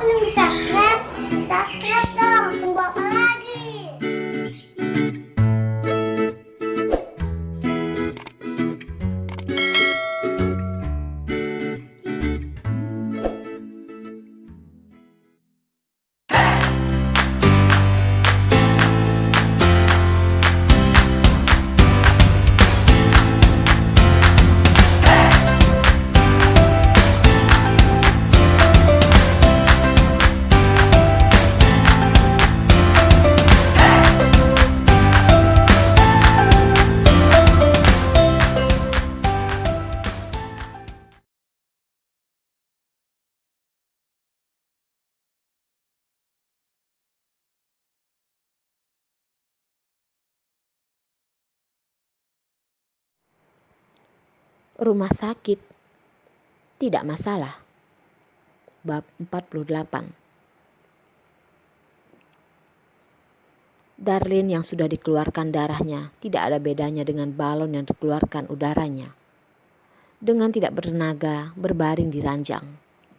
belum subscribe? Subscribe dong, tunggu apa lagi? Rumah sakit tidak masalah. Bab 48. Darlin yang sudah dikeluarkan darahnya tidak ada bedanya dengan balon yang dikeluarkan udaranya. Dengan tidak bertenaga, berbaring di ranjang.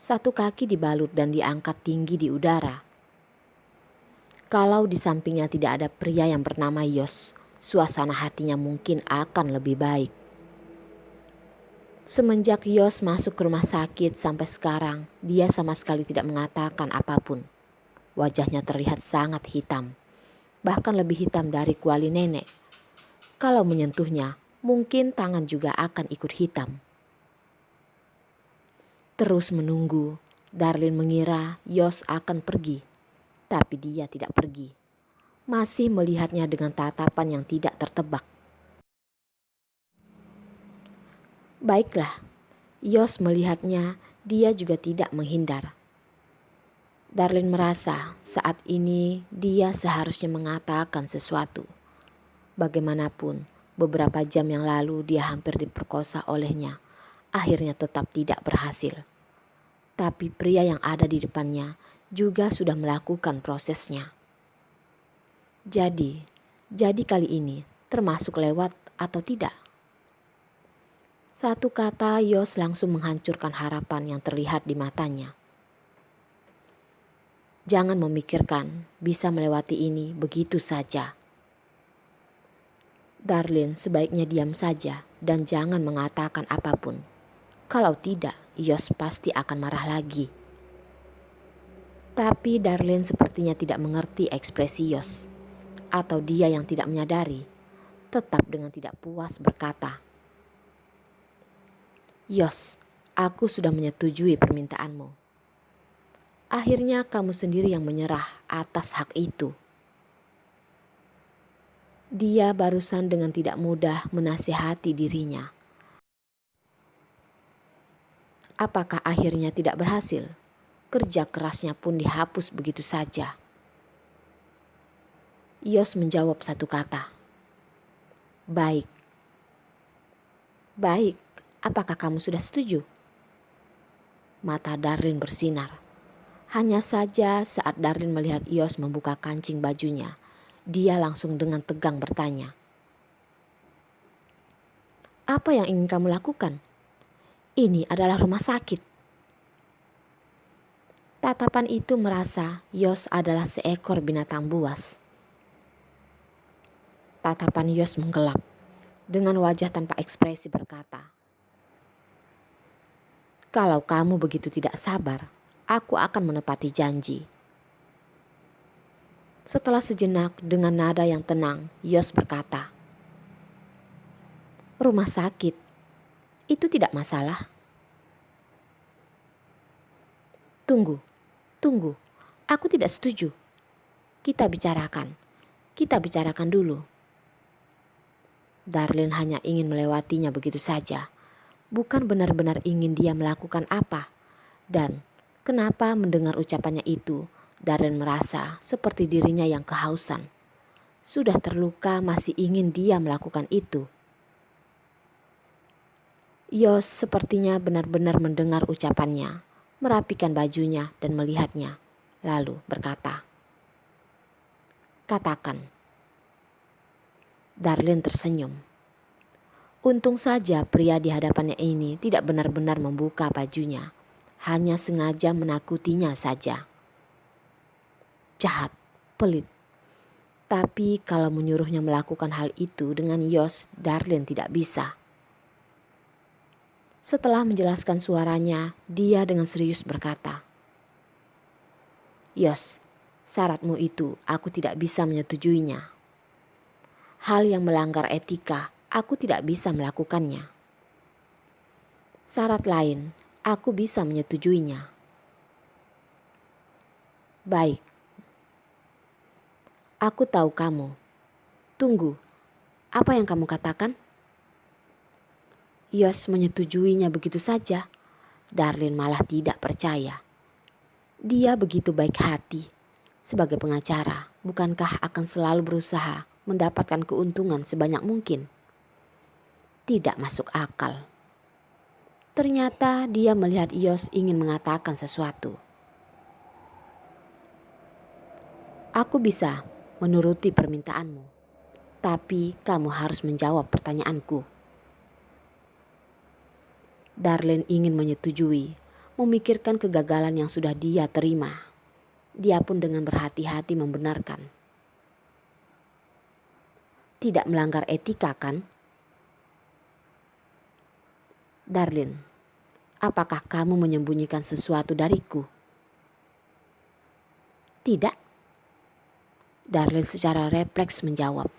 Satu kaki dibalut dan diangkat tinggi di udara. Kalau di sampingnya tidak ada pria yang bernama Yos, suasana hatinya mungkin akan lebih baik. Semenjak Yos masuk ke rumah sakit sampai sekarang, dia sama sekali tidak mengatakan apapun. Wajahnya terlihat sangat hitam, bahkan lebih hitam dari kuali nenek. Kalau menyentuhnya, mungkin tangan juga akan ikut hitam. Terus menunggu, Darlin mengira Yos akan pergi, tapi dia tidak pergi. Masih melihatnya dengan tatapan yang tidak tertebak. Baiklah, Yos melihatnya, dia juga tidak menghindar. Darlin merasa saat ini dia seharusnya mengatakan sesuatu. Bagaimanapun, beberapa jam yang lalu dia hampir diperkosa olehnya. Akhirnya tetap tidak berhasil. Tapi pria yang ada di depannya juga sudah melakukan prosesnya. Jadi kali ini termasuk lewat atau tidak? Satu kata Yos langsung menghancurkan harapan yang terlihat di matanya. Jangan memikirkan bisa melewati ini begitu saja. Darlin sebaiknya diam saja dan jangan mengatakan apapun. Kalau tidak, Yos pasti akan marah lagi. Tapi Darlin sepertinya tidak mengerti ekspresi Yos. Atau dia yang tidak menyadari, tetap dengan tidak puas berkata, Yos, aku sudah menyetujui permintaanmu. Akhirnya kamu sendiri yang menyerah atas hak itu. Dia barusan dengan tidak mudah menasihati dirinya. Apakah akhirnya tidak berhasil? Kerja kerasnya pun dihapus begitu saja. Yos menjawab satu kata. Baik. Baik, apakah kamu sudah setuju? Mata Darlin bersinar. Hanya saja saat Darlin melihat Yos membuka kancing bajunya, dia langsung dengan tegang bertanya. Apa yang ingin kamu lakukan? Ini adalah rumah sakit. Tatapan itu merasa Yos adalah seekor binatang buas. Tatapan Yos menggelap. Dengan wajah tanpa ekspresi berkata, kalau kamu begitu tidak sabar, aku akan menepati janji. Setelah sejenak dengan nada yang tenang, Yos berkata, rumah sakit, itu tidak masalah. Tunggu, aku tidak setuju. Kita bicarakan dulu. Darlin hanya ingin melewatinya begitu saja. Bukan benar-benar ingin dia melakukan apa. Dan kenapa mendengar ucapannya itu, Darlin merasa seperti dirinya yang kehausan. Sudah terluka masih ingin dia melakukan itu. Yos sepertinya benar-benar mendengar ucapannya, merapikan bajunya dan melihatnya, lalu berkata, katakan. Darlin tersenyum. Untung saja pria di hadapannya ini tidak benar-benar membuka bajunya, hanya sengaja menakutinya saja. jahat, pelit. Tapi kalau menyuruhnya melakukan hal itu dengan Yos, Darlene tidak bisa. Setelah menjelaskan suaranya, dia dengan serius berkata, "Yos, syaratmu itu aku tidak bisa menyetujuinya. Hal yang melanggar etika, aku tidak bisa melakukannya. Syarat lain, aku bisa menyetujuinya." "Baik. Aku tahu kamu. Tunggu, apa yang kamu katakan?" Yos menyetujuinya begitu saja. Darlene malah tidak percaya. Dia begitu baik hati. Sebagai pengacara, bukankah akan selalu berusaha mendapatkan keuntungan sebanyak mungkin? Tidak masuk akal. Ternyata dia melihat Yos ingin mengatakan sesuatu. "Aku bisa menuruti permintaanmu, tapi kamu harus menjawab pertanyaanku." Darlene ingin menyetujui, memikirkan kegagalan yang sudah dia terima. Dia pun dengan berhati-hati membenarkan. "Tidak melanggar etika, kan?" "Darlene, apakah kamu menyembunyikan sesuatu dariku?" "Tidak." Darlene secara refleks menjawab.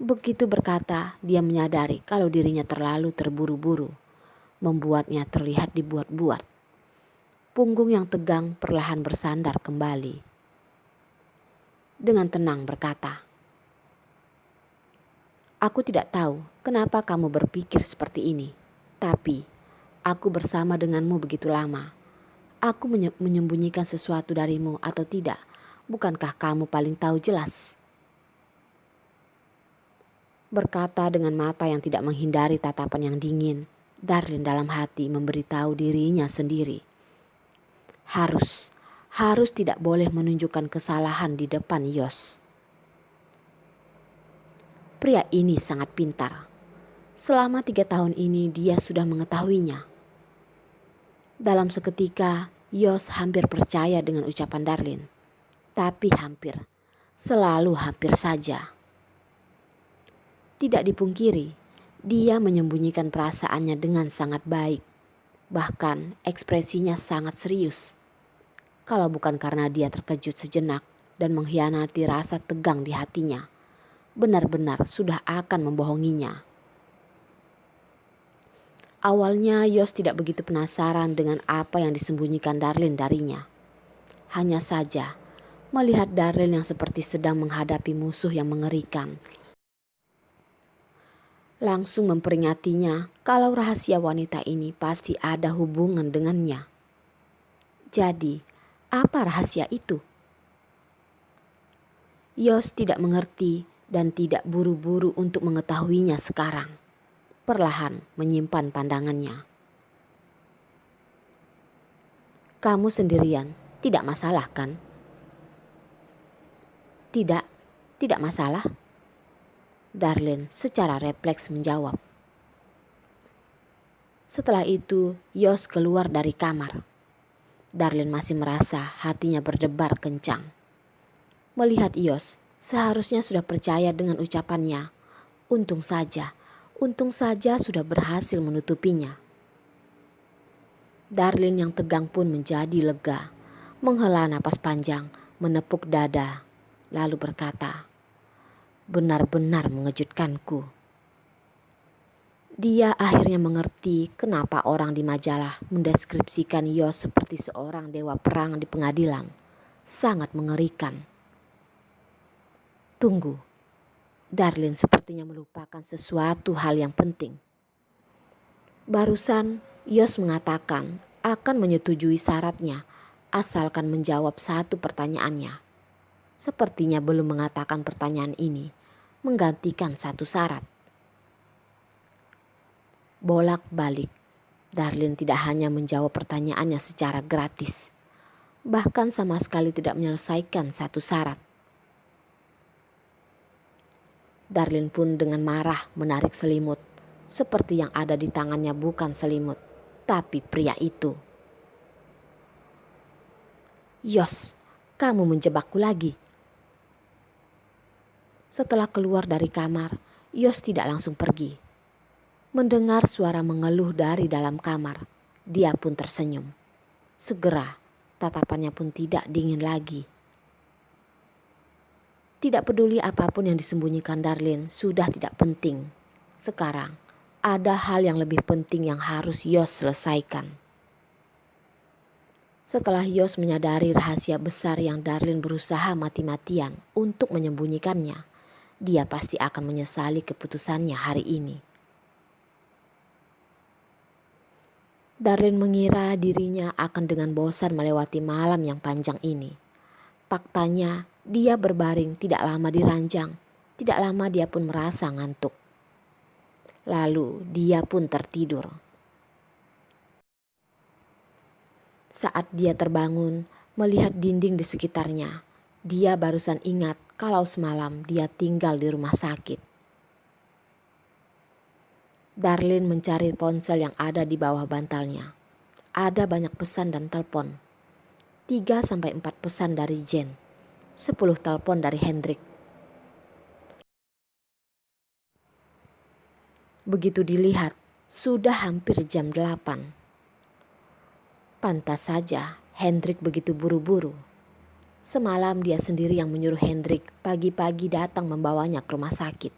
Begitu berkata, dia menyadari kalau dirinya terlalu terburu-buru, membuatnya terlihat dibuat-buat. Punggung yang tegang perlahan bersandar kembali. Dengan tenang berkata, "Aku tidak tahu kenapa kamu berpikir seperti ini, tapi aku bersama denganmu begitu lama. Aku menyembunyikan sesuatu darimu atau tidak, bukankah kamu paling tahu jelas?" Berkata dengan mata yang tidak menghindari tatapan yang dingin, Darlene dalam hati memberitahu dirinya sendiri. Harus tidak boleh menunjukkan kesalahan di depan Yos. Pria ini sangat pintar. Selama 3 tahun ini dia sudah mengetahuinya. Dalam seketika, Yos hampir percaya dengan ucapan Darlene. Tapi hampir, selalu hampir saja. Tidak dipungkiri, dia menyembunyikan perasaannya dengan sangat baik. Bahkan ekspresinya sangat serius. Kalau bukan karena dia terkejut sejenak dan mengkhianati rasa tegang di hatinya, benar-benar sudah akan membohonginya. Awalnya Yos tidak begitu penasaran dengan apa yang disembunyikan Darlene darinya. Hanya saja melihat Darlene yang seperti sedang menghadapi musuh yang mengerikan, langsung memperingatinya kalau rahasia wanita ini pasti ada hubungan dengannya. Jadi, apa rahasia itu? Yos tidak mengerti dan tidak buru-buru untuk mengetahuinya sekarang. Perlahan menyimpan pandangannya. "Kamu sendirian, tidak masalah kan?" Tidak masalah." Darlene secara refleks menjawab. Setelah itu, Yos keluar dari kamar. Darlene masih merasa hatinya berdebar kencang. Melihat Yos, seharusnya sudah percaya dengan ucapannya. Untung saja sudah berhasil menutupinya. Darlene yang tegang pun menjadi lega. Menghela napas panjang, menepuk dada, lalu berkata, "Benar-benar mengejutkanku." Dia akhirnya mengerti kenapa orang di majalah mendeskripsikan Yos seperti seorang dewa perang di pengadilan. Sangat mengerikan. Tunggu, Darlene sepertinya melupakan sesuatu hal yang penting. Barusan Yos mengatakan akan menyetujui syaratnya asalkan menjawab satu pertanyaannya. Sepertinya belum mengatakan pertanyaan ini, menggantikan satu syarat. Bolak-balik, Darlene tidak hanya menjawab pertanyaannya secara gratis, bahkan sama sekali tidak menyelesaikan satu syarat. Darlene pun dengan marah menarik selimut, seperti yang ada di tangannya bukan selimut, tapi pria itu. "Yos, kamu menjebakku lagi. Setelah keluar dari kamar, Yos tidak langsung pergi. Mendengar suara mengeluh dari dalam kamar, dia pun tersenyum. Segera, tatapannya pun tidak dingin lagi. Tidak peduli apapun yang disembunyikan Darlin, sudah tidak penting. Sekarang, ada hal yang lebih penting yang harus Yos selesaikan. Setelah Yos menyadari rahasia besar yang Darlin berusaha mati-matian untuk menyembunyikannya, dia pasti akan menyesali keputusannya hari ini. Darlin mengira dirinya akan dengan bosan melewati malam yang panjang ini. Faktanya, dia berbaring tidak lama di ranjang. Tidak lama dia pun merasa ngantuk. Lalu dia pun tertidur. Saat dia terbangun, melihat dinding di sekitarnya, dia barusan ingat kalau semalam dia tinggal di rumah sakit. Darlin mencari ponsel yang ada di bawah bantalnya. Ada banyak pesan dan telepon. 3-4 pesan dari Jen. 10 telepon dari Hendrik. Begitu dilihat, sudah hampir jam 8. Pantas saja Hendrik begitu buru-buru. Semalam dia sendiri yang menyuruh Hendrik pagi-pagi datang membawanya ke rumah sakit.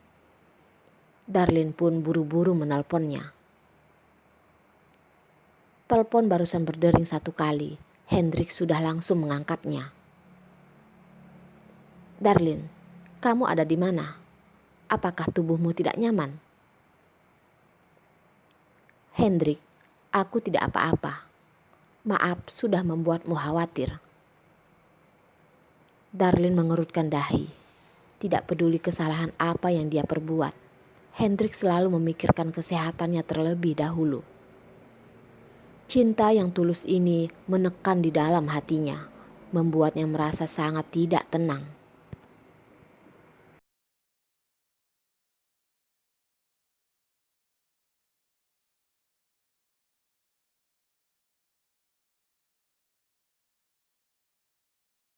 Darlin pun buru-buru menelponnya. Telepon barusan berdering 1 kali, Hendrik sudah langsung mengangkatnya. Darlin, kamu ada di mana? Apakah tubuhmu tidak nyaman? Hendrik, aku tidak apa-apa. Maaf sudah membuatmu khawatir. Darlin mengerutkan dahi. Tidak peduli kesalahan apa yang dia perbuat, Hendrik selalu memikirkan kesehatannya terlebih dahulu. Cinta yang tulus ini menekan di dalam hatinya, membuatnya merasa sangat tidak tenang.